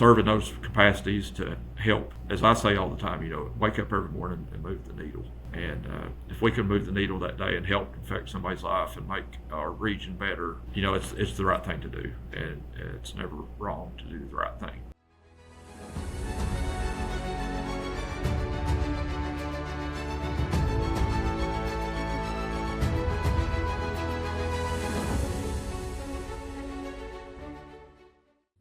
serve in those capacities to help, as I say all the time, wake up every morning and move the needle. And if we can move the needle that day and help affect somebody's life and make our region better, it's the right thing to do. And it's never wrong to do the right thing.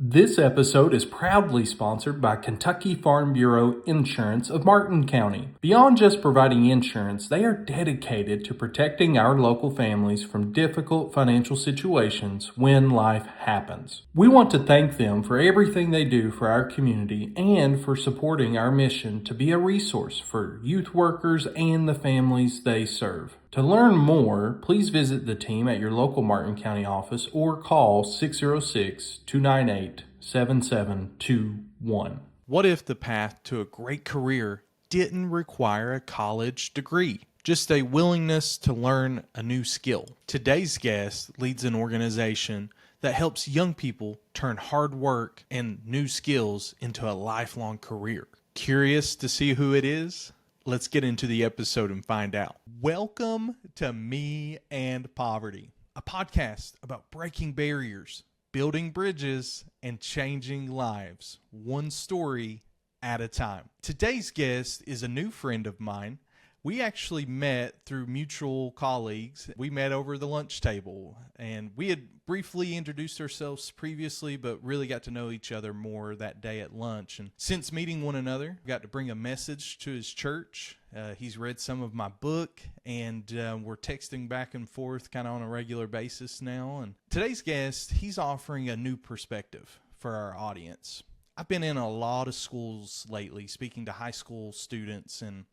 This episode is proudly sponsored by Kentucky Farm Bureau Insurance of Martin County. Beyond just providing insurance, they are dedicated to protecting our local families from difficult financial situations when life happens. We want to thank them for everything they do for our community and for supporting our mission to be a resource for youth workers and the families they serve. To learn more, please visit the team at your local Martin County office or call 606-298-7721. What if the path to a great career didn't require a college degree? Just a willingness to learn a new skill. Today's guest leads an organization that helps young people turn hard work and new skills into a lifelong career. Curious to see who it is? Let's get into the episode and find out. Welcome to Me and Poverty, a podcast about breaking barriers, building bridges, and changing lives, one story at a time. Today's guest is a new friend of mine. We actually met through mutual colleagues. We met over the lunch table, and we had briefly introduced ourselves previously, but really got to know each other more that day at lunch. And since meeting one another, got to bring a message to his church. He's read some of my book, and we're texting back and forth kind of on a regular basis now. And today's guest, he's offering a new perspective for our audience. I've been in a lot of schools lately, speaking to high school students, and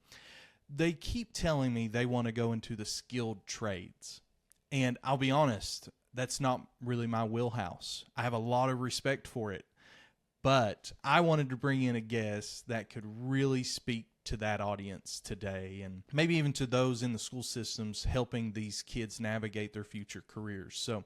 they keep telling me they want to go into the skilled trades. And I'll be honest, that's not really my wheelhouse. I have a lot of respect for it. But I wanted to bring in a guest that could really speak to that audience today, and maybe even to those in the school systems helping these kids navigate their future careers. So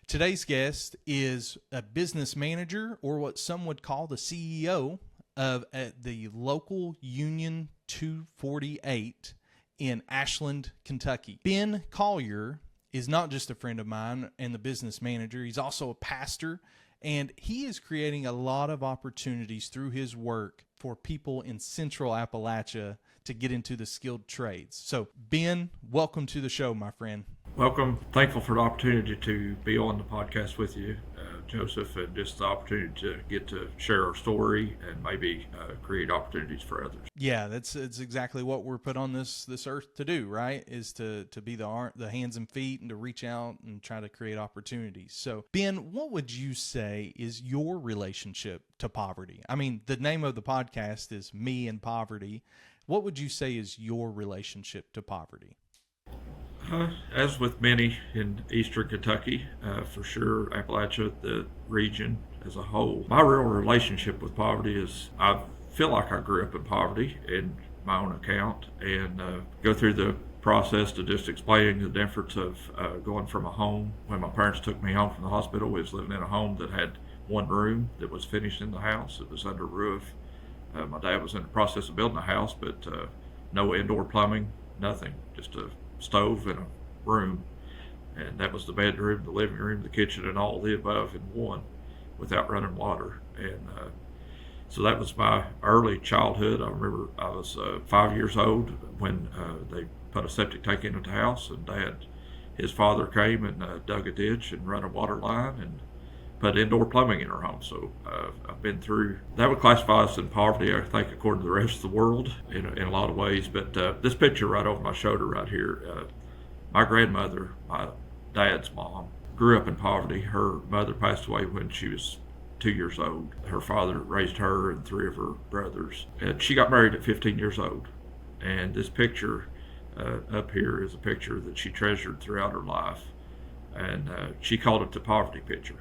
today's guest is a business manager, or what some would call the CEO of the local Union 248 in Ashland, Kentucky. Ben Collier is not just a friend of mine and the business manager. He's also a pastor, and he is creating a lot of opportunities through his work for people in central Appalachia to get into the skilled trades. So, Ben, welcome to the show, my friend. Welcome. Thankful for the opportunity to be on the podcast with you, Joseph, and just the opportunity to get to share our story and maybe create opportunities for others. Yeah, that's exactly what we're put on this earth to do, right? Is to be the hands and feet and to reach out and try to create opportunities. So, Ben, what would you say is your relationship to poverty? I mean, the name of the podcast is Me and Poverty. What would you say is your relationship to poverty? As with many in eastern Kentucky, for sure, Appalachia, the region as a whole, my real relationship with poverty is I feel like I grew up in poverty in my own account, and go through the process to just explaining the difference of going from a home. When my parents took me home from the hospital, we was living in a home that had one room that was finished in the house. It was under a roof. My dad was in the process of building a house, but no indoor plumbing, nothing, just a stove in a room, and that was the bedroom, the living room, the kitchen, and all the above in one, without running water. And so that was my early childhood. I remember I was 5 years old when they put a septic tank into the house, and his father came and dug a ditch and run a water line and put indoor plumbing in our home. So I've been through, that would classify us in poverty, I think, according to the rest of the world in a lot of ways. But this picture right over my shoulder right here, my grandmother, my dad's mom, grew up in poverty. Her mother passed away when she was 2 years old. Her father raised her and three of her brothers. And she got married at 15 years old. And this picture up here is a picture that she treasured throughout her life. And she called it the poverty picture,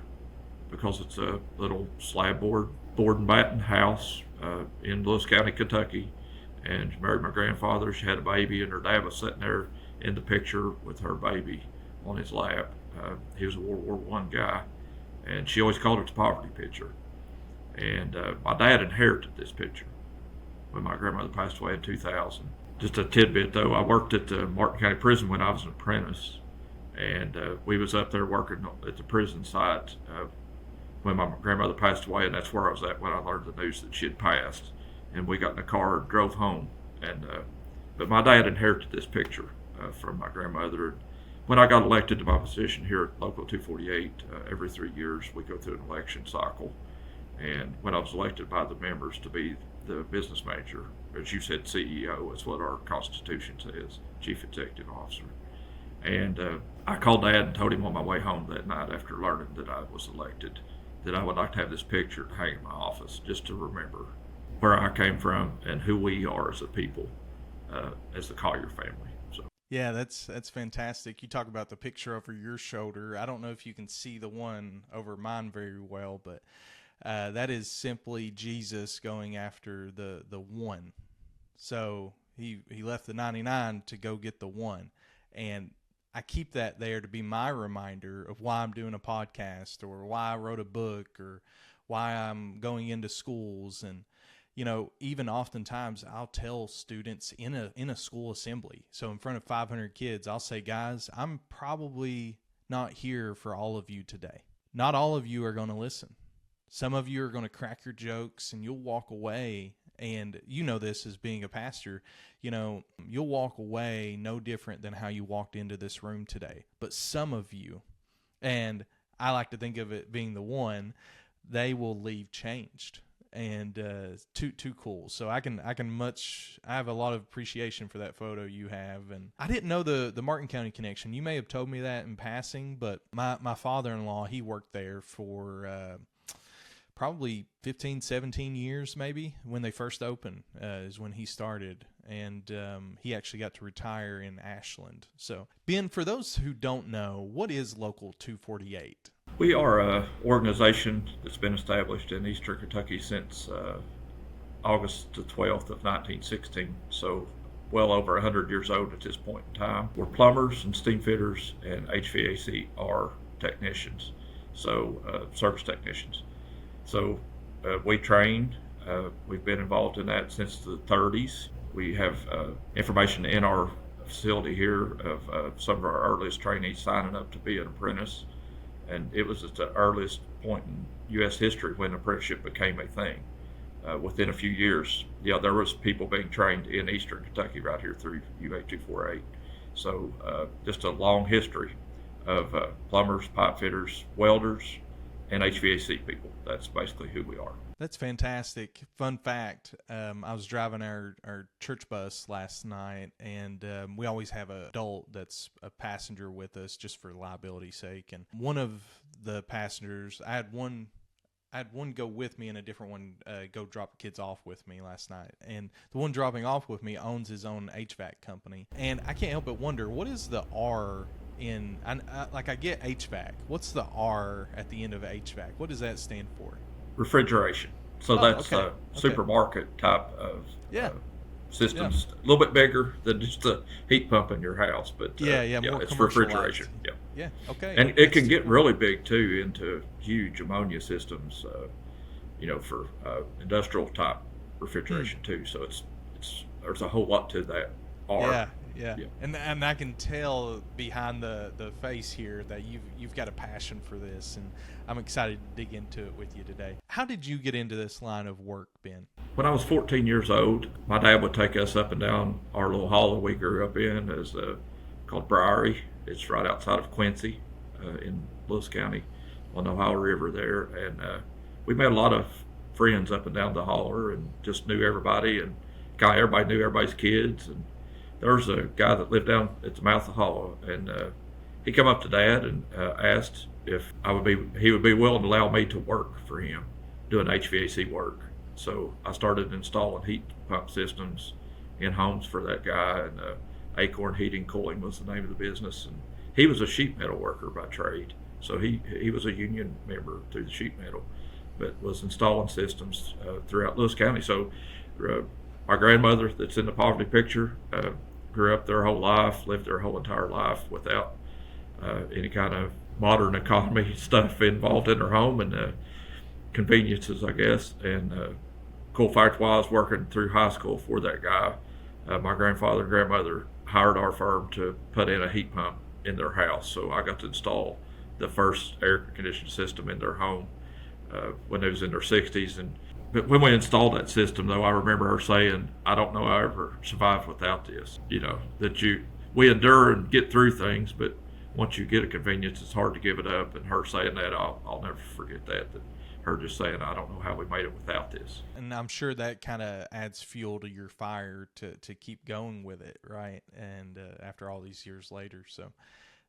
because it's a little slab board and batten house in Lewis County, Kentucky. And she married my grandfather. She had a baby, and her dad was sitting there in the picture with her baby on his lap. He was a World War I guy, and she always called it the poverty picture. And my dad inherited this picture when my grandmother passed away in 2000. Just a tidbit though, I worked at the Martin County Prison when I was an apprentice, and we was up there working at the prison site when my grandmother passed away, and that's where I was at when I learned the news that she had passed. And we got in the car and drove home. And but my dad inherited this picture from my grandmother. When I got elected to my position here at Local 248, every 3 years we go through an election cycle. And when I was elected by the members to be the business manager, as you said, CEO, is what our Constitution says, Chief Executive Officer. And I called Dad and told him on my way home that night after learning that I was elected that I would like to have this picture to hang in my office just to remember where I came from and who we are as a people, as the Collier family. So. Yeah, that's fantastic. You talk about the picture over your shoulder. I don't know if you can see the one over mine very well, but that is simply Jesus going after the one. So he left the 99 to go get the one. And I keep that there to be my reminder of why I'm doing a podcast, or why I wrote a book, or why I'm going into schools. And even oftentimes I'll tell students in a school assembly, so in front of 500 kids, I'll say, guys, I'm probably not here for all of you today. Not all of you are going to listen. Some of you are going to crack your jokes and you'll walk away. And this as being a pastor, you'll walk away no different than how you walked into this room today. But some of you, and I like to think of it being the one, they will leave changed. And too cool. So I have a lot of appreciation for that photo you have. And I didn't know the Martin County connection. You may have told me that in passing, but my father-in-law, he worked there for probably 15, 17 years maybe. When they first opened is when he started. And he actually got to retire in Ashland. So Ben, for those who don't know, what is Local 248? We are an organization that's been established in Eastern Kentucky since August the 12th of 1916, so well over 100 years old at this point in time. We're plumbers and steam fitters and HVAC technicians, so service technicians. So we train. We've been involved in that since the 30s. We have information in our facility here of some of our earliest trainees signing up to be an apprentice. And it was at the earliest point in U.S. history when apprenticeship became a thing. Within a few years, there was people being trained in Eastern Kentucky right here through UA 248. So just a long history of plumbers, pipe fitters, welders, and HVAC people. That's basically who we are. That's fantastic. Fun fact, I was driving our church bus last night, and we always have an adult that's a passenger with us just for liability's sake. And one of the passengers, I had one go with me and a different one go drop the kids off with me last night. And the one dropping off with me owns his own HVAC company. And I can't help but wonder, what is the R in, I get HVAC. What's the R at the end of HVAC? What does that stand for? Refrigeration. So that's a supermarket type of systems. Yeah. A little bit bigger than just a heat pump in your house, but more it's refrigeration. Yeah, okay. And it can get really big too, into huge ammonia systems, for industrial type refrigeration too. So there's a whole lot to that R. Yeah. And I can tell behind the face here that you've got a passion for this, and I'm excited to dig into it with you today. How did you get into this line of work, Ben? When I was 14 years old, my dad would take us up and down our little hollow we grew up in, as called Briery. It's right outside of Quincy in Lewis County on the Ohio River there. And we made a lot of friends up and down the holler and just knew everybody, and kind of everybody knew everybody's kids. And there was a guy that lived down at the mouth of the hollow, and he come up to Dad and asked if he would be willing to allow me to work for him doing HVAC work. So I started installing heat pump systems in homes for that guy, and Acorn Heating Cooling was the name of the business. And he was a sheet metal worker by trade, so he was a union member through the sheet metal, but was installing systems throughout Lewis County. So my grandmother, that's in the poverty picture, grew up their whole life, lived their whole entire life without any kind of modern economy stuff involved in her home. And conveniences, I guess. And cool fact, while I was working through high school for that guy, my grandfather and grandmother hired our firm to put in a heat pump in their house. So I got to install the first air conditioning system in their home when they was in their 60s. But when we installed that system, though, I remember her saying, "I don't know I ever survived without this." We endure and get through things, but once you get a convenience, it's hard to give it up. And her saying that, I'll never forget that her just saying, "I don't know how we made it without this." And I'm sure that kind of adds fuel to your fire to keep going with it, right? And after all these years later, so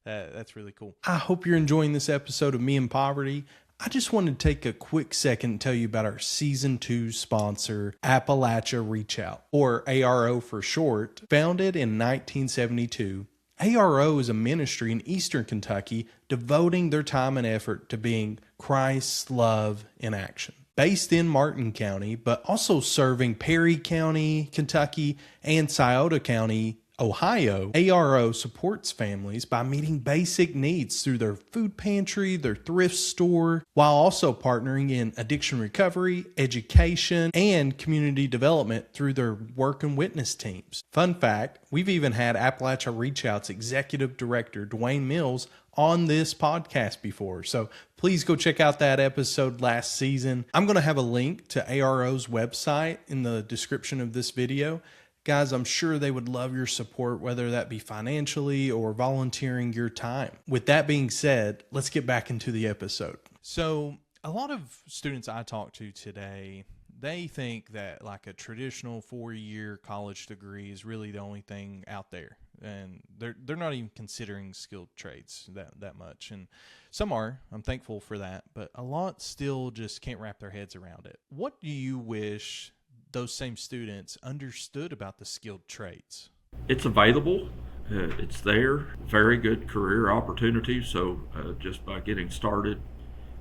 that's really cool. I hope you're enjoying this episode of Me and Poverty. I just wanted to take a quick second and tell you about our Season 2 sponsor, Appalachia Reach Out, or ARO for short. Founded in 1972, ARO is a ministry in Eastern Kentucky devoting their time and effort to being Christ's love in action. Based in Martin County, but also serving Perry County, Kentucky, and Scioto County, Ohio, ARO supports families by meeting basic needs through their food pantry, their thrift store, while also partnering in addiction recovery, education, and community development through their work and witness teams. Fun fact, we've even had Appalachia Reach Out's Executive Director, Dwayne Mills, on this podcast before. So please go check out that episode last season. I'm going to have a link to ARO's website in the description of this video. Guys, I'm sure they would love your support, whether that be financially or volunteering your time. With that being said, let's get back into the episode. So a lot of students I talk to today, they think that like a traditional 4-year college degree is really the only thing out there. And they're not even considering skilled trades that much. And some are, I'm thankful for that, but a lot still just can't wrap their heads around it. What do you wish those same students understood about the skilled trades? It's available. It's there. Very good career opportunity. So just by getting started,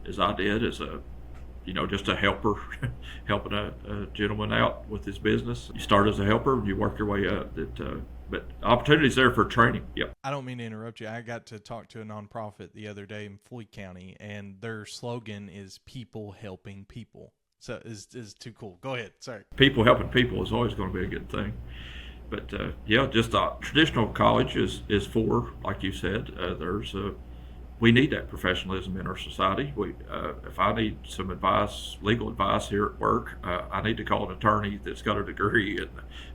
as I did, as just a helper, helping a gentleman out with his business. You start as a helper and you work your way up. But opportunities there for training. Yep. I don't mean to interrupt you. I got to talk to a nonprofit the other day in Floyd County, and their slogan is "People helping people." So is too cool. Go ahead. Sorry. People helping people is always going to be a good thing. But just traditional college is for, like you said, we need that professionalism in our society. If I need some advice, legal advice here at work, I need to call an attorney that's got a degree and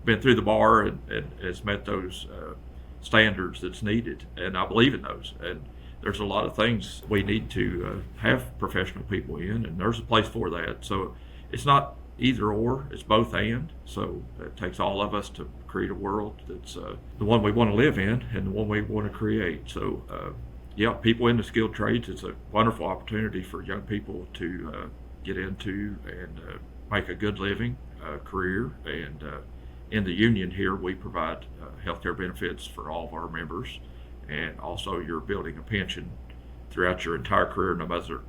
been through the bar and has met those standards that's needed. And I believe in those. And there's a lot of things we need to have professional people in, and there's a place for that. So it's not either or, it's both and. So it takes all of us to create a world that's the one we want to live in and the one we want to create. So people in the skilled trades, it's a wonderful opportunity for young people to get into and make a good living career. And in the union here, we provide healthcare benefits for all of our members. And also you're building a pension throughout your entire career, no matter,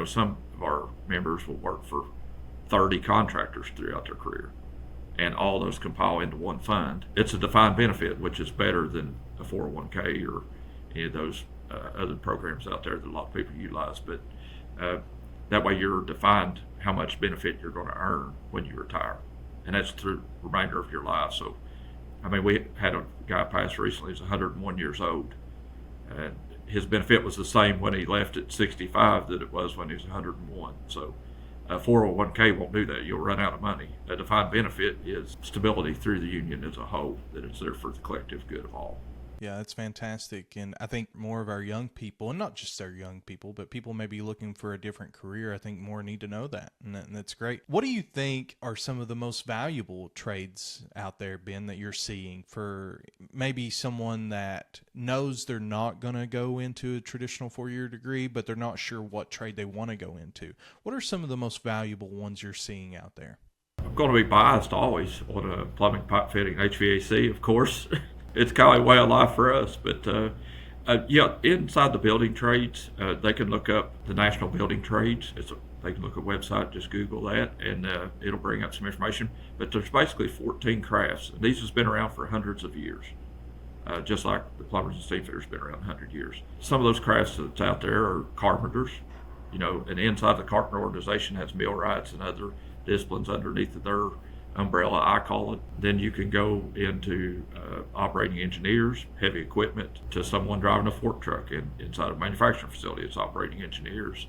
some of our members will work for 30 contractors throughout their career, and all those compile into one fund. It's a defined benefit, which is better than a 401k or any of those other programs out there that a lot of people utilize. But that way you're defined how much benefit you're going to earn when you retire, and that's through the remainder of your life. So we had a guy pass recently, he's 101 years old, and his benefit was the same when he left at 65 that it was when he was 101. So a 401k won't do that. You'll run out of money. A defined benefit is stability through the union as a whole, that it's there for the collective good of all. Yeah, that's fantastic. And I think more of our young people, and not just our young people, but people maybe looking for a different career, I think more need to know that. And that's great. What do you think are some of the most valuable trades out there, Ben, that you're seeing for maybe someone that knows they're not going to go into a traditional 4-year degree, but they're not sure what trade they want to go into? What are some of the most valuable ones you're seeing out there? I'm going to be biased always on plumbing, pipe fitting, HVAC, of course. It's kind of a way of life for us, but inside the building trades, they can look up the National Building Trades. They can look at a website, just Google that, and it'll bring up some information. But there's basically 14 crafts, and these has been around for hundreds of years, just like the plumbers and steam fitters been around 100 years. Some of those crafts that's out there are carpenters, and inside the carpenter organization has millwrights and other disciplines underneath their umbrella, I call it. Then you can go into operating engineers, heavy equipment, to someone driving a fork truck inside a manufacturing facility. It's operating engineers.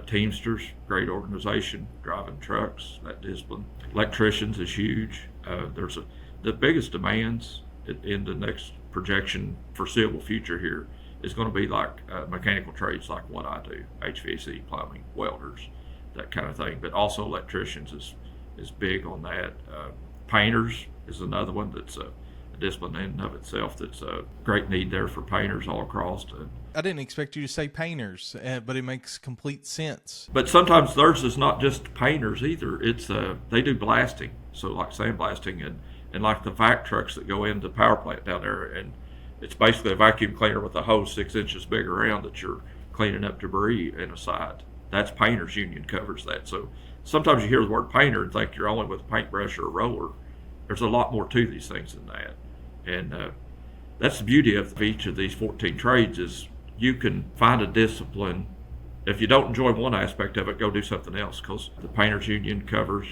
Teamsters, great organization, driving trucks, that discipline. Electricians is huge. The biggest demands in the next projection foreseeable future here is going to be like mechanical trades like what I do, HVAC, plumbing, welders, that kind of thing. But also electricians is big on that. Painters is another one that's a discipline in and of itself. That's a great need there for painters all across. I didn't expect you to say painters, but it makes complete sense. But sometimes theirs is not just painters either. It's they do blasting, so like sandblasting and like the vac trucks that go into the power plant down there, and it's basically a vacuum cleaner with a hose 6 inches big around that you're cleaning up debris in a side. That's painters union covers that. So sometimes you hear the word painter and think you're only with a paintbrush or a roller. There's a lot more to these things than that. And that's the beauty of each of these 14 trades is you can find a discipline. If you don't enjoy one aspect of it, go do something else, because the painters union covers,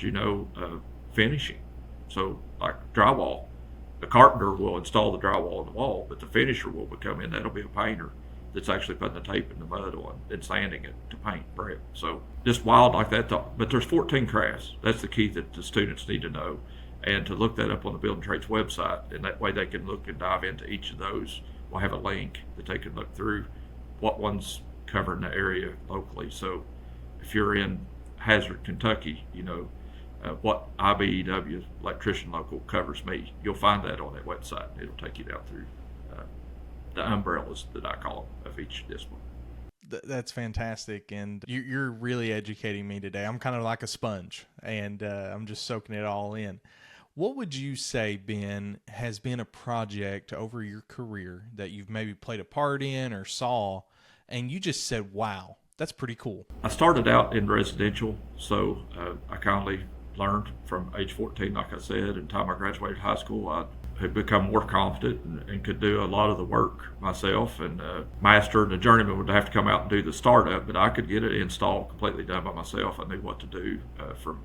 finishing. So like drywall, the carpenter will install the drywall on the wall, but the finisher will come in. That'll be a painter that's actually putting the tape in the mud on and sanding it to paint brick. So just wild like that. But there's 14 crafts. That's the key that the students need to know, and to look that up on the Building Trades website, and that way they can look and dive into each of those. We'll have a link that they can look through what one's covering the area locally. So if you're in Hazard, Kentucky, what IBEW electrician local covers me, you'll find that on that website. It'll take you down through the umbrellas that I call them of each discipline. That's fantastic, and you're really educating me today. I'm kind of like a sponge, and I'm just soaking it all in. What would you say, Ben, has been a project over your career that you've maybe played a part in or saw, and you just said, wow, that's pretty cool? I started out in residential, so I kindly learned from age 14, like I said, and the time I graduated high school, I had become more confident and could do a lot of the work myself, and master and the journeyman would have to come out and do the startup, but I could get it installed completely done by myself. I knew what to do from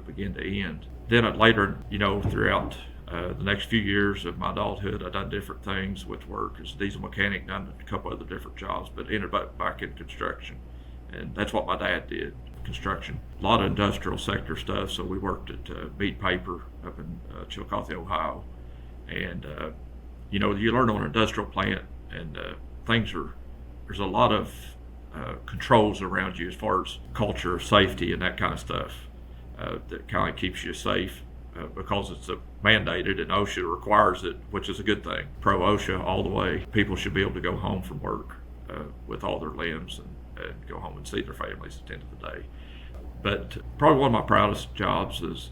begin to end. Then later, throughout the next few years of my adulthood, I've done different things with work as a diesel mechanic, done a couple other different jobs, but ended up back in construction. And that's what my dad did, construction. A lot of industrial sector stuff, so we worked at Mead Paper up in Chillicothe, Ohio. And, you learn on an industrial plant, and there's a lot of controls around you as far as culture, safety, and that kind of stuff that kind of keeps you safe because it's mandated, and OSHA requires it, which is a good thing. Pro OSHA all the way. People should be able to go home from work with all their limbs and go home and see their families at the end of the day. But probably one of my proudest jobs is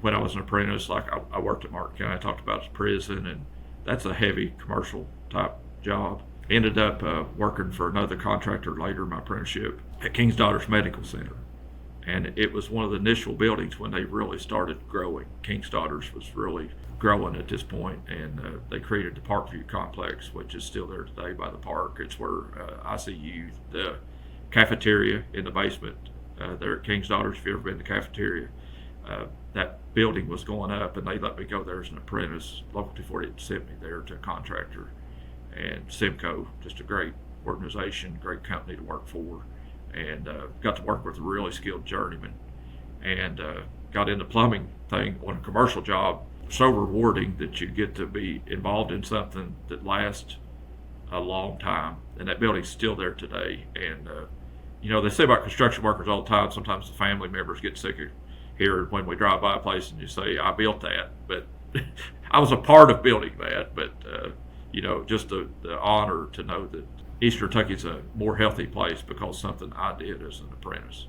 when I was an apprentice. Like I worked at Martin County, I talked about as prison, and that's a heavy commercial type job. Ended up working for another contractor later in my apprenticeship at King's Daughters Medical Center. And it was one of the initial buildings when they really started growing. King's Daughters was really growing at this point, and they created the Parkview Complex, which is still there today by the park. It's where ICU, the cafeteria in the basement there at King's Daughters, if you've ever been to the cafeteria, that building was going up, and they let me go there as an apprentice. Local 248 sent me there to a contractor, and Simcoe, just a great organization, great company to work for, and got to work with a really skilled journeyman, and got into plumbing thing on a commercial job. So rewarding that you get to be involved in something that lasts a long time, and that building's still there today. And they say about construction workers all the time, sometimes the family members get sick of hearing when we drive by a place and you say, I built that, but I was a part of building that. But just the honor to know that Eastern Kentucky's a more healthy place because something I did as an apprentice,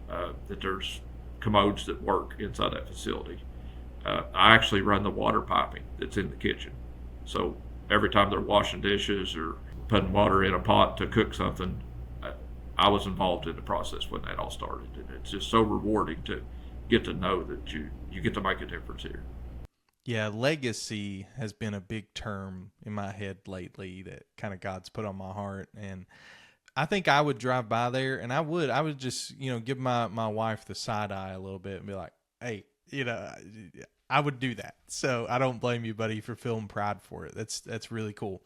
that there's commodes that work inside that facility. I actually run the water piping that's in the kitchen. So every time they're washing dishes or putting water in a pot to cook something, I was involved in the process when that all started. And it's just so rewarding to get to know that you get to make a difference here. Yeah, legacy has been a big term in my head lately that kind of God's put on my heart. And I think I would drive by there, and I would just, give my wife the side eye a little bit and be like, hey, I would do that. So I don't blame you, buddy, for feeling pride for it. That's really cool.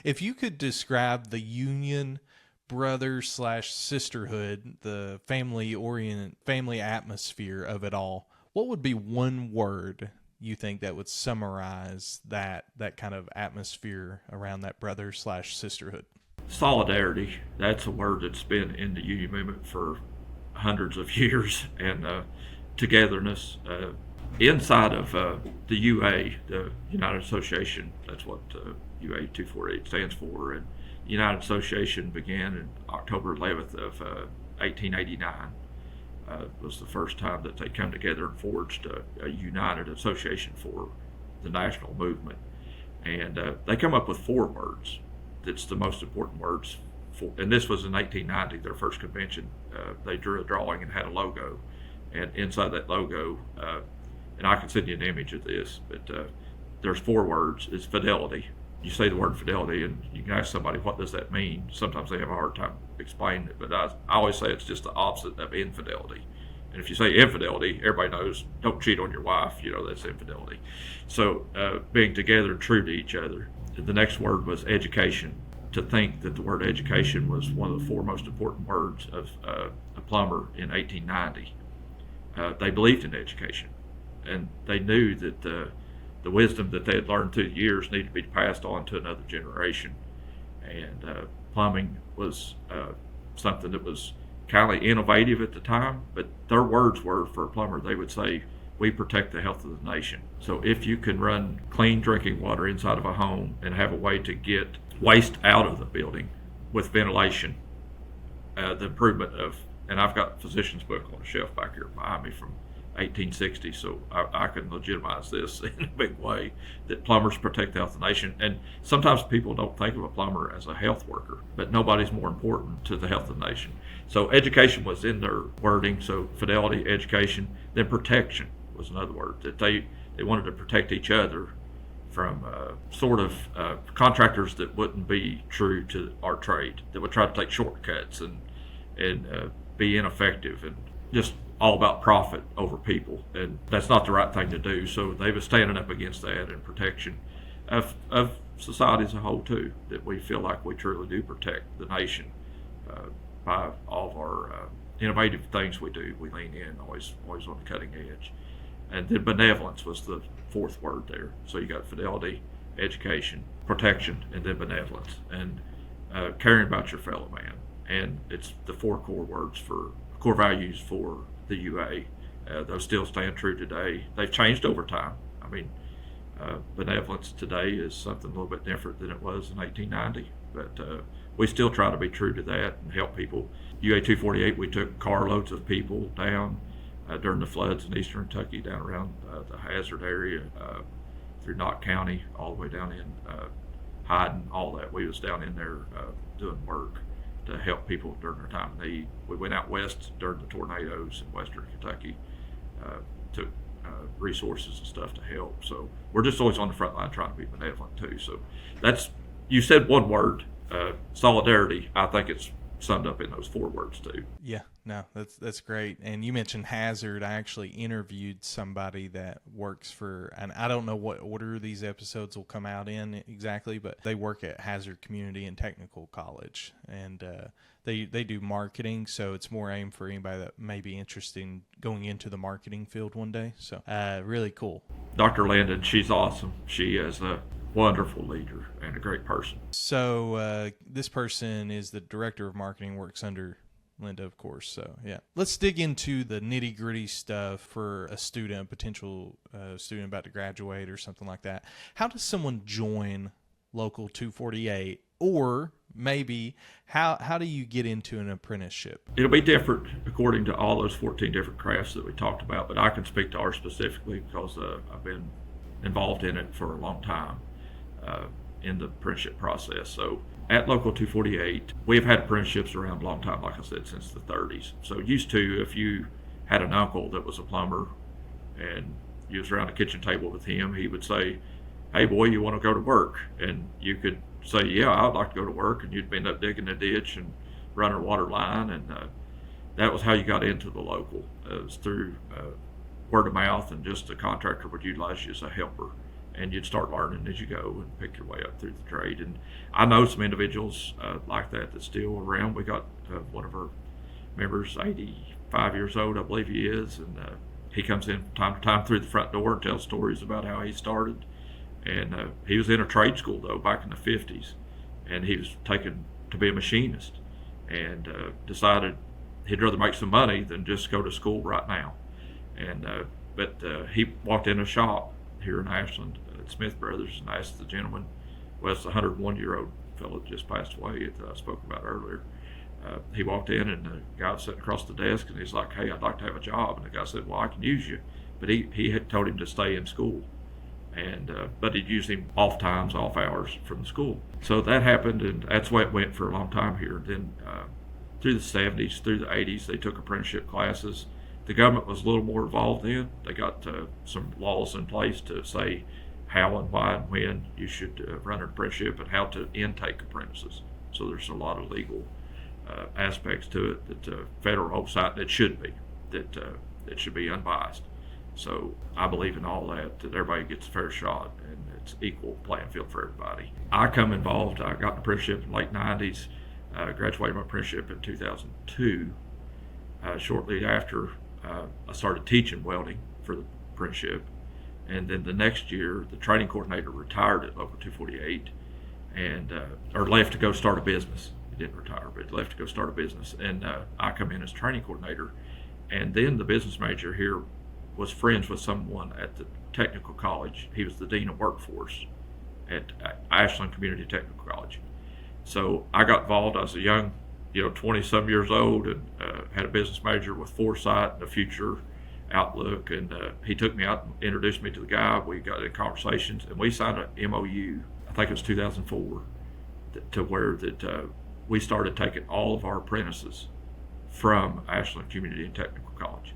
If you could describe the union brother / sisterhood, the family atmosphere of it all, what would be one word you think that would summarize that kind of atmosphere around that brother / sisterhood? Solidarity. That's a word that's been in the union movement for hundreds of years, and togetherness. Inside of the UA, the United Association, that's what UA 248 stands for, and the United Association began in October 11th of 1889. Was the first time that they come together and forged a united association for the national movement. And they come up with 4 words. That's the most important words. And this was in 1890, their first convention. They drew a drawing and had a logo. And inside that logo, and I can send you an image of this, but there's 4 words. It's fidelity. You say the word fidelity and you can ask somebody, what does that mean? Sometimes they have a hard time explaining it, but I always say it's just the opposite of infidelity. And if you say infidelity, everybody knows, don't cheat on your wife, that's infidelity. So being together and true to each other. The next word was education. To think that the word education was one of the 4 most important words of a plumber in 1890. They believed in education, and they knew that the wisdom that they had learned through the years needed to be passed on to another generation. And plumbing was something that was kind of innovative at the time, but their words were, for a plumber, they would say, we protect the health of the nation. So if you can run clean drinking water inside of a home and have a way to get waste out of the building with ventilation, the improvement of, and I've got physician's book on the shelf back here behind me from 1860, so I can legitimize this in a big way, that plumbers protect the health of the nation. And sometimes people don't think of a plumber as a health worker, but nobody's more important to the health of the nation. So education was in their wording, so fidelity, education, then protection was another word, that they wanted to protect each other from contractors that wouldn't be true to our trade, that would try to take shortcuts and be ineffective and just all about profit over people, and that's not the right thing to do. So they were standing up against that and protection of society as a whole too, that we feel like we truly do protect the nation by all of our innovative things we do. We lean in, always on the cutting edge. And then benevolence was the 4th word there. So you got fidelity, education, protection, and then benevolence, and caring about your fellow man. And it's the 4 core values for the UA. Those still stand true today. They've changed over time. I mean, benevolence today is something a little bit different than it was in 1890, but we still try to be true to that and help people. UA 248, we took carloads of people down during the floods in eastern Kentucky, down around the Hazard area, through Knott County, all the way down in Hyden, all that. We was down in there doing work to help people during their time of need. We went out west during the tornadoes in western Kentucky, took resources and stuff to help. So we're just always on the front line trying to be benevolent too. So that's, you said one word, solidarity. I think it's summed up in those 4 words too. Yeah, no, that's great. And you mentioned Hazard. I actually interviewed somebody that works for, and I don't know what order these episodes will come out in exactly, but they work at Hazard Community and Technical College, and they do marketing. So it's more aimed for anybody that may be interested in going into the marketing field one day. So really cool. Dr. Landon, she's awesome. She is a wonderful leader and a great person. So this person is the director of marketing, works under Linda, of course. So yeah, let's dig into the nitty gritty stuff for a student, a potential student about to graduate or something like that. How does someone join Local 248, or maybe how do you get into an apprenticeship? It'll be different according to all those 14 different crafts that we talked about, but I can speak to ours specifically because I've been involved in it for a long time. In the apprenticeship process. So at Local 248, we've had apprenticeships around a long time, like I said, since the 30s. So used to, if you had an uncle that was a plumber and you was around the kitchen table with him, he would say, hey boy, you want to go to work? And you could say, yeah, I'd like to go to work. And you'd end up digging a ditch and running a water line, and that was how you got into the local. It was through word of mouth, and just the contractor would utilize you as a helper, and you'd start learning as you go and pick your way up through the trade. And I know some individuals like that that's still around. We got one of our members, 85 years old, I believe he is, and he comes in from time to time through the front door and tells stories about how he started. And he was in a trade school, though, back in the 50s, and he was taken to be a machinist, and decided he'd rather make some money than just go to school right now. And but he walked in a shop here in Ashland at Smith Brothers and asked the gentleman, well, it's the 101-year-old fellow that just passed away that I spoke about earlier. He walked in, and the guy was sitting across the desk, and he's like, hey, I'd like to have a job. And the guy said, well, I can use you. But he had told him to stay in school. And but he'd use him off times, off hours from the school. So that happened, and that's the way it went for a long time here. Then through the 70s, through the 80s, they took apprenticeship classes. The government was a little more involved then. They got some laws in place to say how and why and when you should run an apprenticeship and how to intake apprentices. So there's a lot of legal aspects to it that federal oversight that should be, that it should be unbiased. So I believe in all that everybody gets a fair shot and it's equal playing field for everybody. I come involved, I got an apprenticeship in the late 90s, graduated my apprenticeship in 2002. Shortly after, I started teaching welding for the apprenticeship. And then the next year, the training coordinator retired at Local 248 and or left to go start a business. He didn't retire, but left to go start a business. And I come in as training coordinator. And then the business manager here was friends with someone at the technical college. He was the dean of workforce at Ashland Community Technical College. So I got involved. I was a young, 20-some years old, and had a business manager with foresight and a future outlook. And he took me out and introduced me to the guy. We got in conversations, and we signed an MOU. I think it was 2004, to where that we started taking all of our apprentices from Ashland Community and Technical College.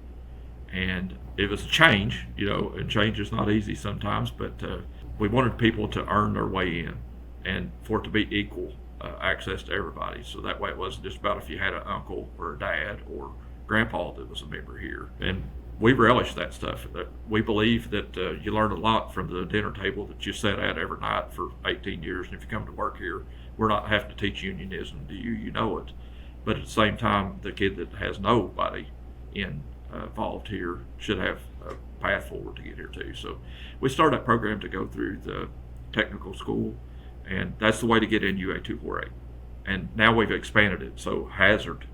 And it was a change, and change is not easy sometimes, but we wanted people to earn their way in and for it to be equal access to everybody. So that way it wasn't just about if you had an uncle or a dad or grandpa that was a member here. And we relish that stuff. We believe that you learn a lot from the dinner table that you sat at every night for 18 years. And if you come to work here, we're not having to teach unionism to you, you know it. But at the same time, the kid that has nobody involved here should have a path forward to get here too. So we started that program to go through the technical school, and that's the way to get in UA 248. And now we've expanded it. So Hazard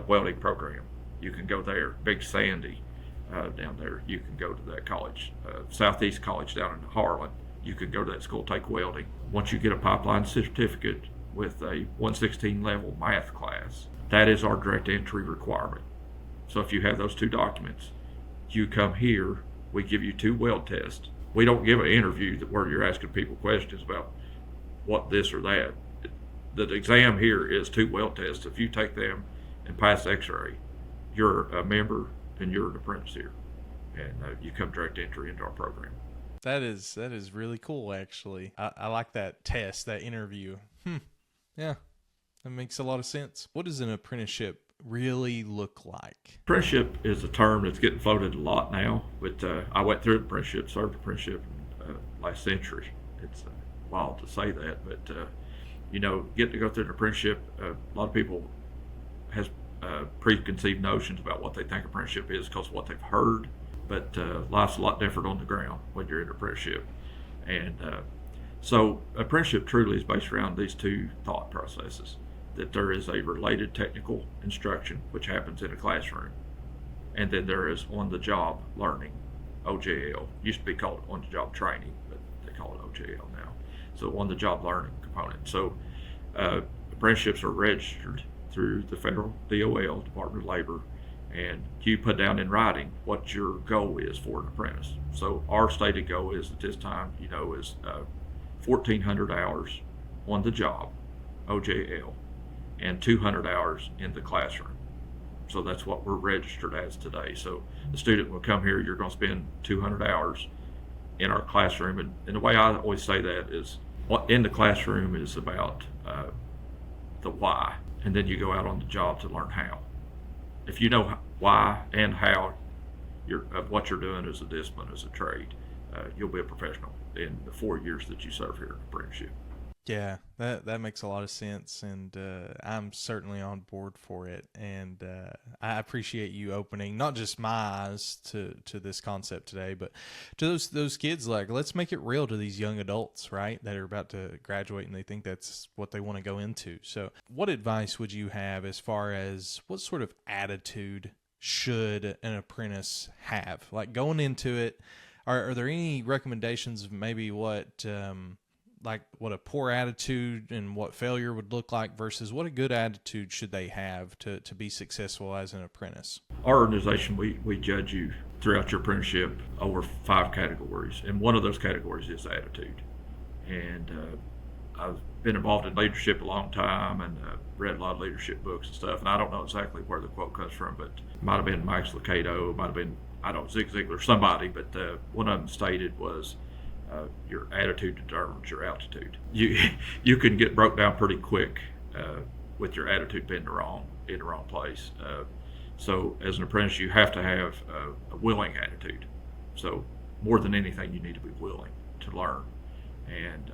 welding program, you can go there. Big Sandy down there, you can go to that college. Southeast College down in Harlan, you can go to that school, take welding. Once you get a pipeline certificate with a 116 level math class, that is our direct entry requirement. So if you have those two documents, you come here, we give you 2 weld tests. We don't give an interview where you're asking people questions about what this or that. The exam here is 2 weld tests. If you take them and pass x-ray, you're a member and you're an apprentice here. And you come direct entry into our program. That is really cool, actually. I like that test, that interview. Yeah, that makes a lot of sense. What does an apprenticeship really look like? Apprenticeship is a term that's getting floated a lot now, but I went through an apprenticeship, served apprenticeship last century. It's wild to say that, but getting to go through an apprenticeship, a lot of people has preconceived notions about what they think apprenticeship is because of what they've heard, but life's a lot different on the ground when you're in an apprenticeship. And so apprenticeship truly is based around these 2 thought processes. That there is a related technical instruction, which happens in a classroom. And then there is on-the-job learning, OJL. Used to be called on-the-job training, but they call it OJL now. So on-the-job learning component. So apprenticeships are registered through the federal DOL, Department of Labor, and you put down in writing what your goal is for an apprentice. So our stated goal is at this time, is 1,400 hours on the job, OJL, and 200 hours in the classroom. So that's what we're registered as today. So the student will come here, you're going to spend 200 hours in our classroom. And the way I always say that is what in the classroom is about the why. and then you go out on the job to learn how. If you know why and how of what you're doing as a discipline, as a trade, you'll be a professional in the 4 years that you serve here in apprenticeship. Yeah, that makes a lot of sense, and I'm certainly on board for it. And I appreciate you opening not just my eyes to this concept today, but to those kids. Like, let's make it real to these young adults, right, that are about to graduate and they think that's what they want to go into. So, what advice would you have as far as what sort of attitude should an apprentice have? Like, going into it, are there any recommendations of maybe what what a poor attitude and what failure would look like versus what a good attitude should they have to be successful as an apprentice? Our organization, we judge you throughout your apprenticeship over 5 categories, and one of those categories is attitude. And I've been involved in leadership a long time, and read a lot of leadership books and stuff, and I don't know exactly where the quote comes from, but it might have been Max Lucado, it might have been, Zig Ziglar, somebody, but one of them stated was, your attitude determines your altitude. You can get broke down pretty quick with your attitude being in the wrong place. So as an apprentice, you have to have a willing attitude. So more than anything, you need to be willing to learn. And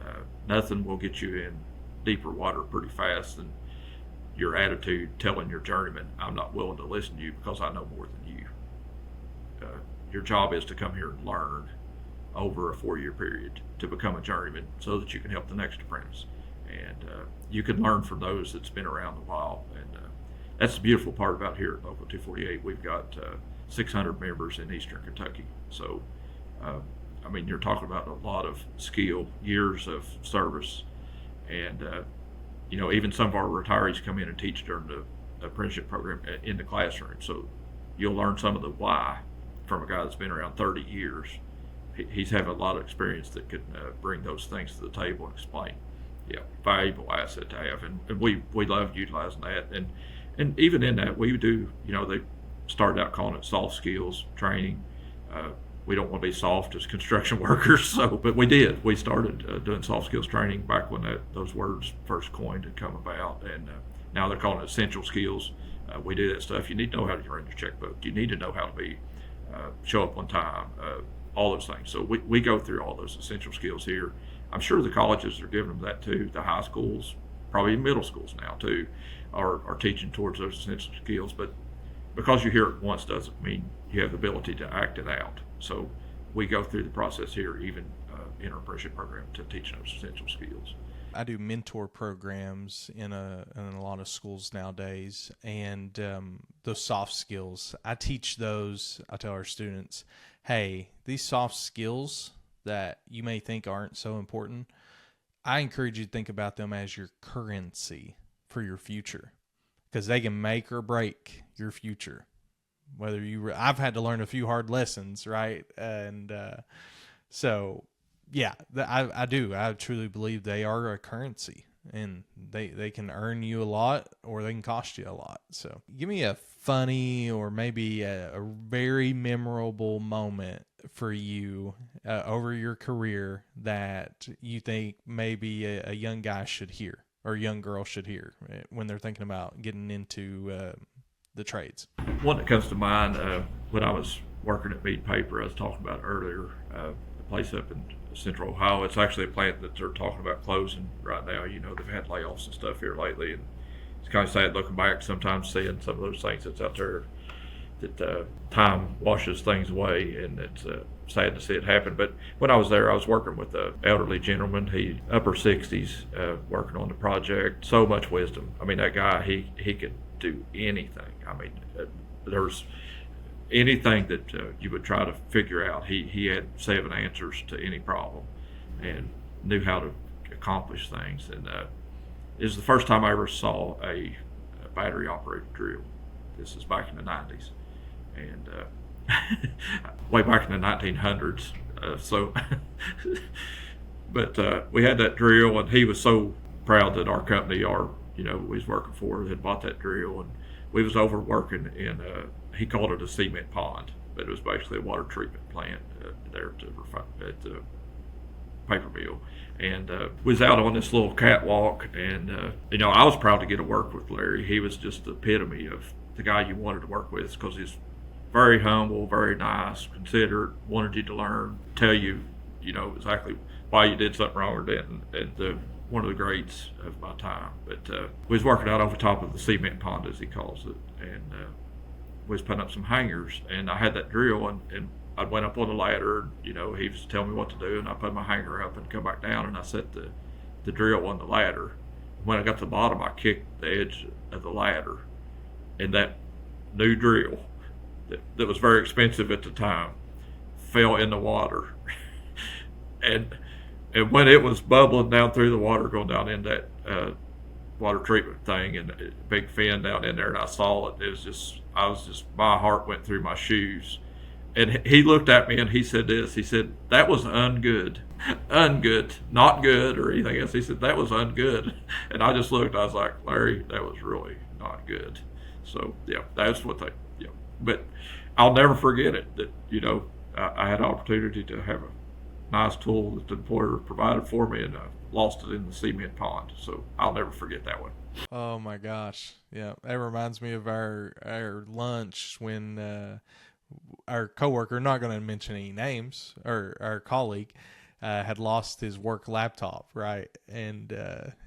nothing will get you in deeper water pretty fast than your attitude telling your journeyman, I'm not willing to listen to you because I know more than you. Your job is to come here and learn over a 4-year period to become a journeyman so that you can help the next apprentice. And you can learn from those that's been around a while. And that's the beautiful part about here at Local 248. We've got 600 members in Eastern Kentucky. So, you're talking about a lot of skill, years of service. And, even some of our retirees come in and teach during the apprenticeship program in the classroom. So you'll learn some of the why from a guy that's been around 30 years. He's having a lot of experience that can bring those things to the table and explain. Yeah, valuable asset to have, and we love utilizing that. And even in that, we do. They started out calling it soft skills training. We don't want to be soft as construction workers, but we did. We started doing soft skills training back when those words first coined had come about, and now they're calling it essential skills. We do that stuff. You need to know how to run your checkbook. You need to know how to be show up on time. All those things. So we go through all those essential skills here. I'm sure the colleges are giving them that too. The high schools, probably middle schools now too, are teaching towards those essential skills. But because you hear it once doesn't mean you have the ability to act it out. So we go through the process here, even in our apprenticeship program, to teach those essential skills. I do mentor programs in a lot of schools nowadays, and those soft skills, I teach those. I tell our students, hey, these soft skills that you may think aren't so important, I encourage you to think about them as your currency for your future, because they can make or break your future. I've had to learn a few hard lessons, right? And so, yeah, I do. I truly believe they are a currency, and they can earn you a lot or they can cost you a lot. So give me a funny or maybe a very memorable moment for you over your career that you think maybe a young guy should hear or a young girl should hear when they're thinking about getting into the trades. One that comes to mind when I was working at Mead Paper, I was talking about earlier, a place up in Central Ohio. It's actually a plant that they're talking about closing right now. They've had layoffs and stuff here lately, and it's kind of sad looking back sometimes, seeing some of those things that's out there that time washes things away, and it's sad to see it happen. But when I was there, I was working with an elderly gentleman. He upper 60s, working on the project. So much wisdom. That guy, he could do anything. There's anything that you would try to figure out. He had 7 answers to any problem and knew how to accomplish things. And it was the first time I ever saw a battery operated drill. This is back in the 90s, and way back in the 1900s. But we had that drill, and he was so proud that our company, we was working for, had bought that drill, and we was over working in he called it a cement pond, but it was basically a water treatment plant there paper mill. And was out on this little catwalk, and I was proud to get to work with Larry. He was just the epitome of the guy you wanted to work with, because he's very humble, very nice, considerate, wanted you to learn, tell you, exactly why you did something wrong or didn't. And one of the greats of my time. But we was working out over top of the cement pond, as he calls it, and we was putting up some hangers, and I had that drill, and I went up on the ladder, he was telling me what to do, and I put my hanger up and come back down, and I set the drill on the ladder. When I got to the bottom, I kicked the edge of the ladder, and that new drill that was very expensive at the time fell in the water. and when it was bubbling down through the water, going down in that water treatment thing, and a big fin down in there, and I saw it, my heart went through my shoes. And he looked at me and he said this. He said, "That was ungood." Ungood, not good or anything else. He said, "That was ungood." And I just looked, I was like, "Larry, that was really not good." So, yeah, that's what but I'll never forget it, that, I had an opportunity to have a nice tool that the employer provided for me, and I lost it in the cement pond. So I'll never forget that one. Oh my gosh. Yeah. That reminds me of our lunch when, our coworker, not going to mention any names, or our colleague, had lost his work laptop, right, and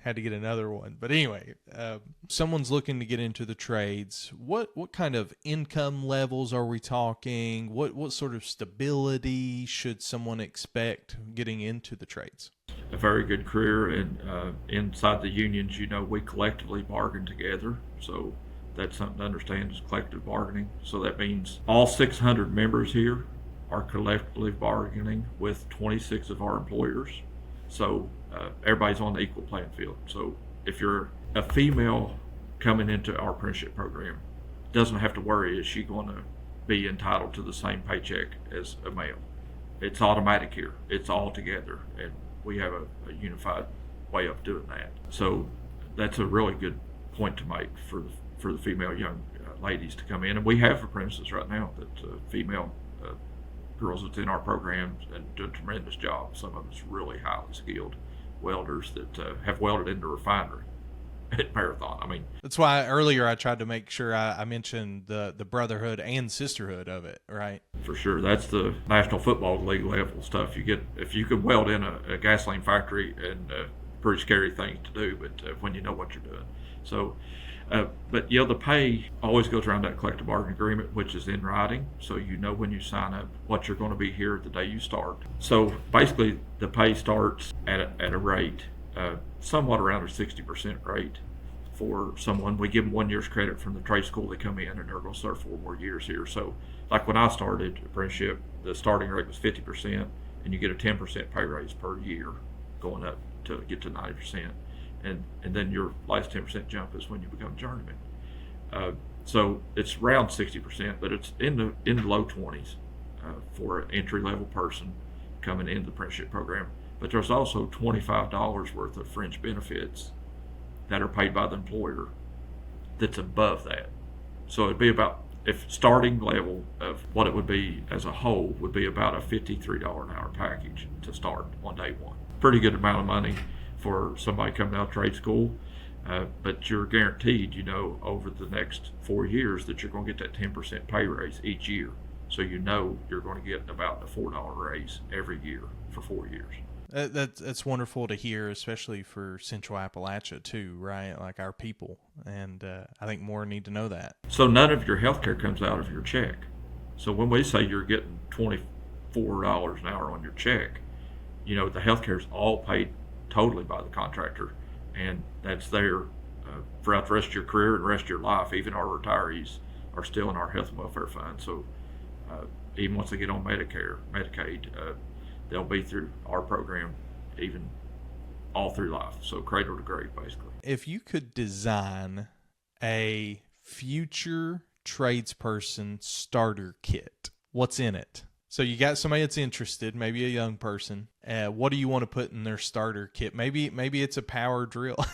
had to get another one. But anyway, someone's looking to get into the trades. What kind of income levels are we talking? What sort of stability should someone expect getting into the trades? A very good career, and inside the unions, we collectively bargain together. So that's something to understand, is collective bargaining. So that means all 600 members here are collectively bargaining with 26 of our employers. So everybody's on the equal playing field. So if you're a female coming into our apprenticeship program, doesn't have to worry, is she going to be entitled to the same paycheck as a male? It's automatic here. It's all together, and we have a unified way of doing that. So that's a really good point to make for the female young ladies to come in. And we have apprentices right now that female girls that's in our programs and do a tremendous job. Some of us really highly skilled welders that have welded in the refinery at Marathon. I mean, that's why earlier I tried to make sure I mentioned the brotherhood and sisterhood of it, right? For sure. That's the National Football League level stuff. If you could weld in a gasoline factory, and pretty scary thing to do, but when you know what you're doing. So, but the pay always goes around that collective bargaining agreement, which is in writing. So when you sign up what you're going to be here the day you start. So basically the pay starts at a rate somewhat around a 60% rate for someone. We give them 1 year's credit from the trade school they come in, and they're going to serve 4 more years here. So like when I started apprenticeship, the starting rate was 50%, and you get a 10% pay raise per year going up to get to 90%. And then your last 10% jump is when you become journeyman. So it's around 60%, but it's in the low 20s for an entry-level person coming into the apprenticeship program. But there's also $25 worth of fringe benefits that are paid by the employer that's above that. So it'd be about, if starting level of what it would be as a whole would be about a $53 an hour package to start on day one. Pretty good amount of money for somebody coming out of trade school, but you're guaranteed, over the next 4 years that you're going to get that 10% pay raise each year. So you're going to get about a $4 raise every year for 4 years. That's wonderful to hear, especially for Central Appalachia too, right? Like our people, and I think more need to know that. So none of your health care comes out of your check. So when we say you're getting $24 an hour on your check, the health care is all paid totally by the contractor, and that's there throughout the rest of your career and the rest of your life. Even our retirees are still in our health and welfare fund. So even once they get on Medicaid, they'll be through our program even all through life. So cradle to grave, basically. If you could design a future tradesperson starter kit, what's in it? So you got somebody that's interested, maybe a young person. What do you want to put in their starter kit? Maybe it's a power drill.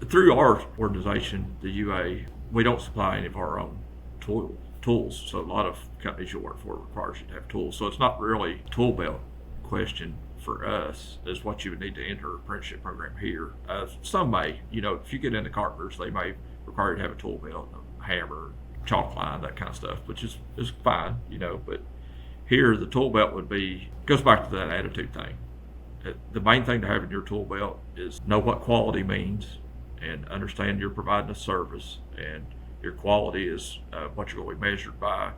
Through our organization, the UA, we don't supply any of our own tools. So a lot of companies you work for requires you to have tools. So it's not really a tool belt question for us is what you would need to enter an apprenticeship program here. Some may, if you get into carpenters, they may require you to have a tool belt, a hammer, chalk line, that kind of stuff, which is fine, but here the tool belt goes back to that attitude thing. The main thing to have in your tool belt is know what quality means and understand you're providing a service, and your quality is what you're going to be measured by.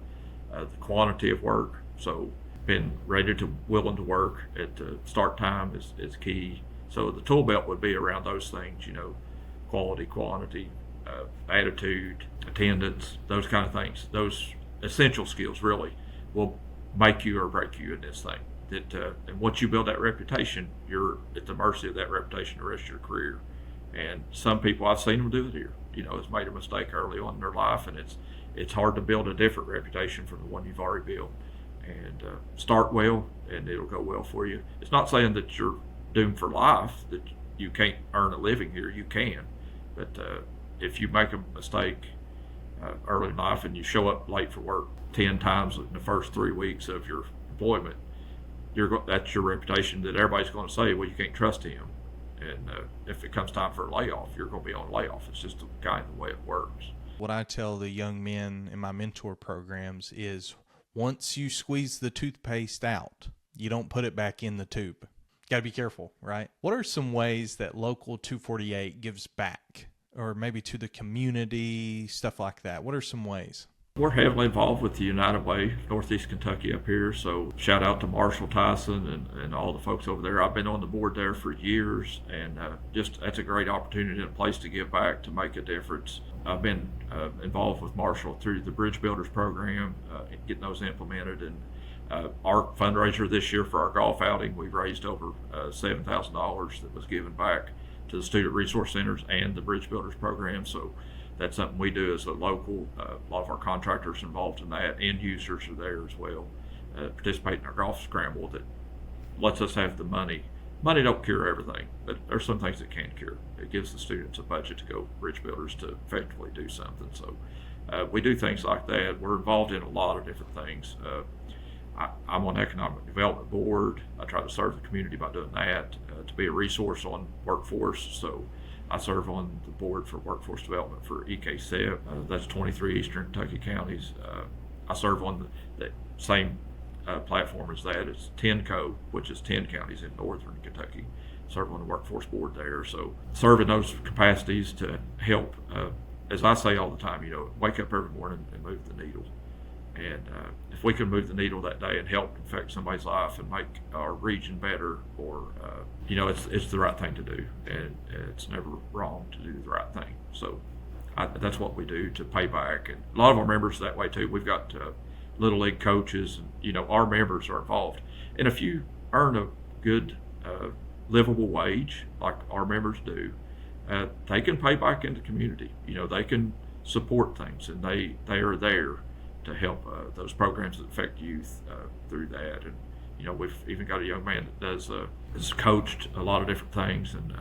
The quantity of work, so being willing to work at the start time is key. So the tool belt would be around those things, quality, quantity, attitude, attendance, those kind of things. Those essential skills really will make you or break you in this thing. And once you build that reputation, you're at the mercy of that reputation the rest of your career. And some people, I've seen them do it here, has made a mistake early on in their life, and it's hard to build a different reputation from the one you've already built. And start well, and it'll go well for you. It's not saying that you're doomed for life, that you can't earn a living here. You can, but if you make a mistake early in life and you show up late for work 10 times in the first 3 weeks of your employment, that's your reputation that everybody's going to say, well, you can't trust him. And if it comes time for a layoff, you're going to be on layoff. It's just kind of the way it works. What I tell the young men in my mentor programs is, once you squeeze the toothpaste out, you don't put it back in the tube. Got to be careful, right? What are some ways that Local 248 gives back, or maybe to the community, stuff like that? What are some ways? We're heavily involved with the United Way, Northeast Kentucky up here, so shout out to Marshall Tyson and all the folks over there. I've been on the board there for years, and that's a great opportunity and a place to give back, to make a difference. I've been involved with Marshall through the Bridge Builders program, getting those implemented, and our fundraiser this year for our golf outing, we raised over $7,000 that was given back to the Student Resource Centers and the Bridge Builders program. So that's something we do as a local. A lot of our contractors involved in that. End users are there as well, participate in our golf scramble that lets us have the money. Money don't cure everything, but there's some things that can cure. It gives the students a budget to go bridge builders to effectively do something. So we do things like that. We're involved in a lot of different things. I'm on the Economic Development Board. I try to serve the community by doing that, to be a resource on workforce. So I serve on the board for workforce development for EKSEP. That's 23 Eastern Kentucky counties. I serve on the same platform as that. It's TENCO, which is 10 counties in northern Kentucky. Serve on the workforce board there. So serve in those capacities to help, as I say all the time, wake up every morning and move the needle. And if we can move the needle that day and help affect somebody's life and make our region better, or it's the right thing to do, and it's never wrong to do the right thing. So that's what we do to pay back. And a lot of our members are that way too. We've got little league coaches, and our members are involved. And if you earn a good livable wage like our members do, they can pay back into the community. They can support things, and they are there to help those programs that affect youth through that. And we've even got a young man that has coached a lot of different things, and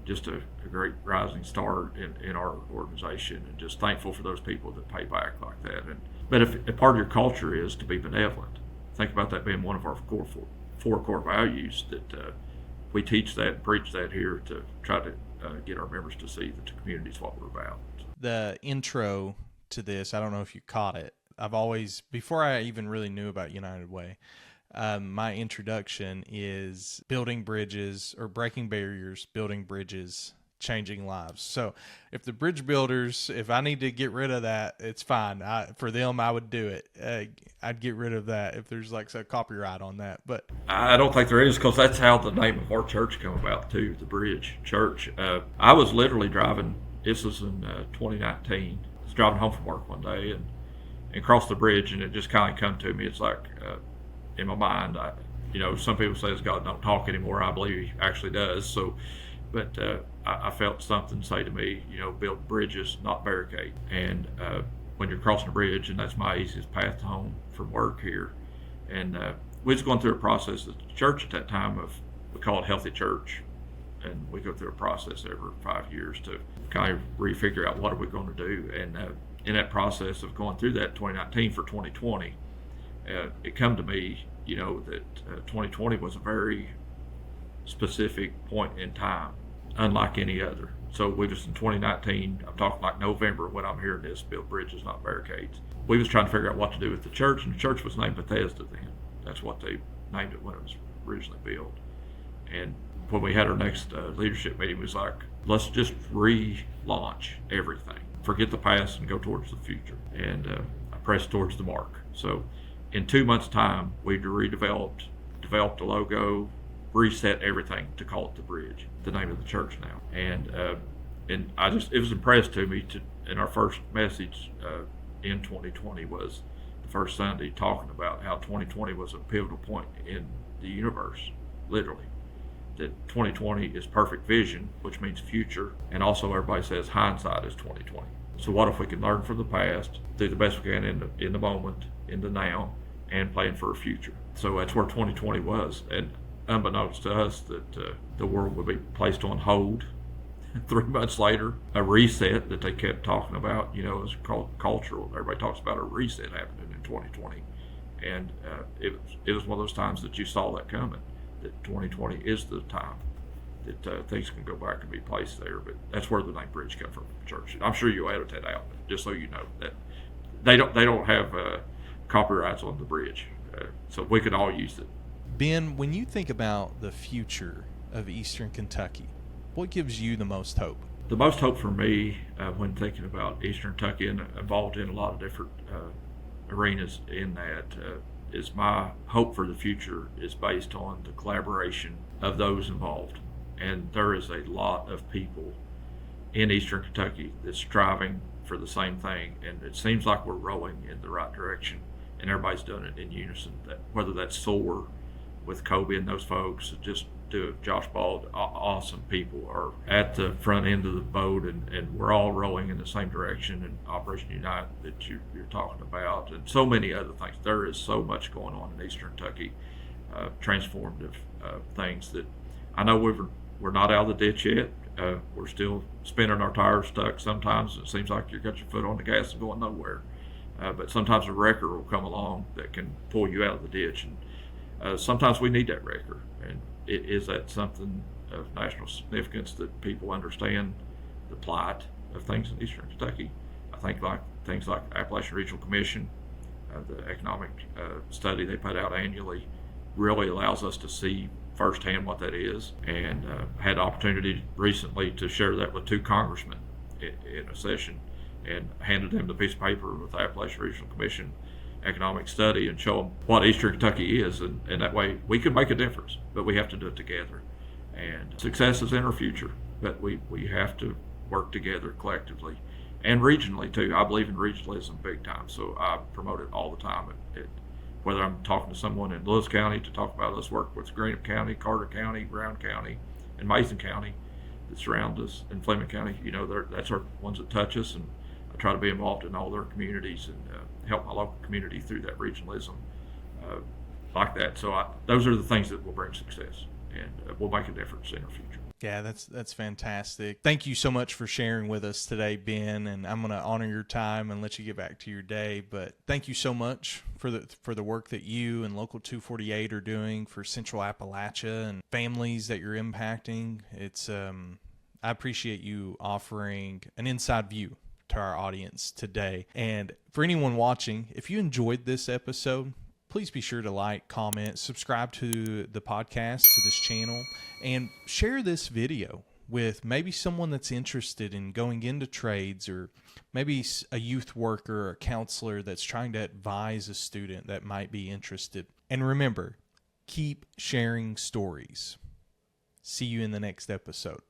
just a great rising star in our organization, and just thankful for those people that pay back like that. But if part of your culture is to be benevolent, think about that being one of our four core values, that we teach that and preach that here to try to get our members to see that the community is what we're about. The intro to this, I don't know if you caught it. Before I even really knew about United Way, my introduction is building bridges, or breaking barriers, building bridges, changing lives. So if the bridge builders, if I need to get rid of that, it's fine. For them, I would do it. I'd get rid of that if there's like some copyright on that. But I don't think there is, because that's how the name of our church came about too, the Bridge Church. I was literally driving, this was in 2019, I was driving home from work one day and crossed the bridge, and it just kind of come to me. It's like in my mind, some people say God don't talk anymore. I believe he actually does. So, but I felt something say to me, build bridges, not barricade. And when you're crossing a bridge, and that's my easiest path home from work here. And we was going through a process at the church at that time we call it Healthy Church. And we go through a process every 5 years to kind of refigure out what are we going to do. And in that process of going through that 2019 for 2020, it come to me, that 2020 was a very specific point in time, unlike any other. So we was in 2019, I'm talking like November when I'm hearing this, build bridges, not barricades. We was trying to figure out what to do with the church, and the church was named Bethesda then. That's what they named it when it was originally built. And when we had our next leadership meeting, it was like, let's just relaunch everything. Forget the past and go towards the future. And I pressed towards the mark. So in 2 months' time, we developed a logo, reset everything to call it the Bridge, the name of the church now. And it was impressed to me in our first message in 2020 was the first Sunday talking about how 2020 was a pivotal point in the universe, literally. That 2020 is perfect vision, which means future, and also everybody says hindsight is 2020. So what if we can learn from the past, do the best we can in the moment, in the now, and plan for a future? So that's where 2020 was, and unbeknownst to us that the world would be placed on hold. 3 months later, a reset that they kept talking about, is called cultural. Everybody talks about a reset happening in 2020, and it was one of those times that you saw that coming. That 2020 is the time that things can go back and be placed there. But that's where the name Bridge came from, church. I'm sure you edited that out, just so you know that they don't have copyrights on the bridge, so we could all use it. Ben, when you think about the future of Eastern Kentucky, what gives you the most hope? The most hope for me when thinking about Eastern Kentucky and involved in a lot of different arenas in that is my hope for the future is based on the collaboration of those involved. And there is a lot of people in Eastern Kentucky that's striving for the same thing. And it seems like we're rowing in the right direction and everybody's doing it in unison. That whether that's SOAR with Kobe and those folks, just do Josh Bald, awesome people are at the front end of the boat, and we're all rowing in the same direction. And Operation Unite that you're talking about, and so many other things. There is so much going on in Eastern Kentucky, transformative things that I know we're not out of the ditch yet. We're still spinning our tires, stuck. Sometimes it seems like you got your foot on the gas and going nowhere. But sometimes a wrecker will come along that can pull you out of the ditch, and sometimes we need that wrecker. And is that something of national significance that people understand the plight of things in Eastern Kentucky? I think like things like Appalachian Regional Commission, the economic study they put out annually, really allows us to see firsthand what that is. And had the opportunity recently to share that with 2 congressmen in a session, and handed them the piece of paper with the Appalachian Regional Commission economic study and show them what Eastern Kentucky is, and that way we can make a difference, but we have to do it together. And success is in our future, but we have to work together collectively and regionally too. I believe in regionalism big time, so I promote it all the time. Whether I'm talking to someone in Lewis County to talk about let's work with Greenup County, Carter County, Brown County, and Mason County that surround us, and Fleming County, that's our ones that touch us, and I try to be involved in all their communities and help my local community through that regionalism like that. So those are the things that will bring success and will make a difference in our future. Yeah, that's fantastic. Thank you so much for sharing with us today, Ben, and I'm going to honor your time and let you get back to your day. But thank you so much for the work that you and Local 248 are doing for Central Appalachia and families that you're impacting. It's I appreciate you offering an inside view to our audience today. And for anyone watching, if you enjoyed this episode, please be sure to like, comment, subscribe to the podcast, to this channel, and share this video with maybe someone that's interested in going into trades, or maybe a youth worker or a counselor that's trying to advise a student that might be interested. And remember, keep sharing stories. See you in the next episode.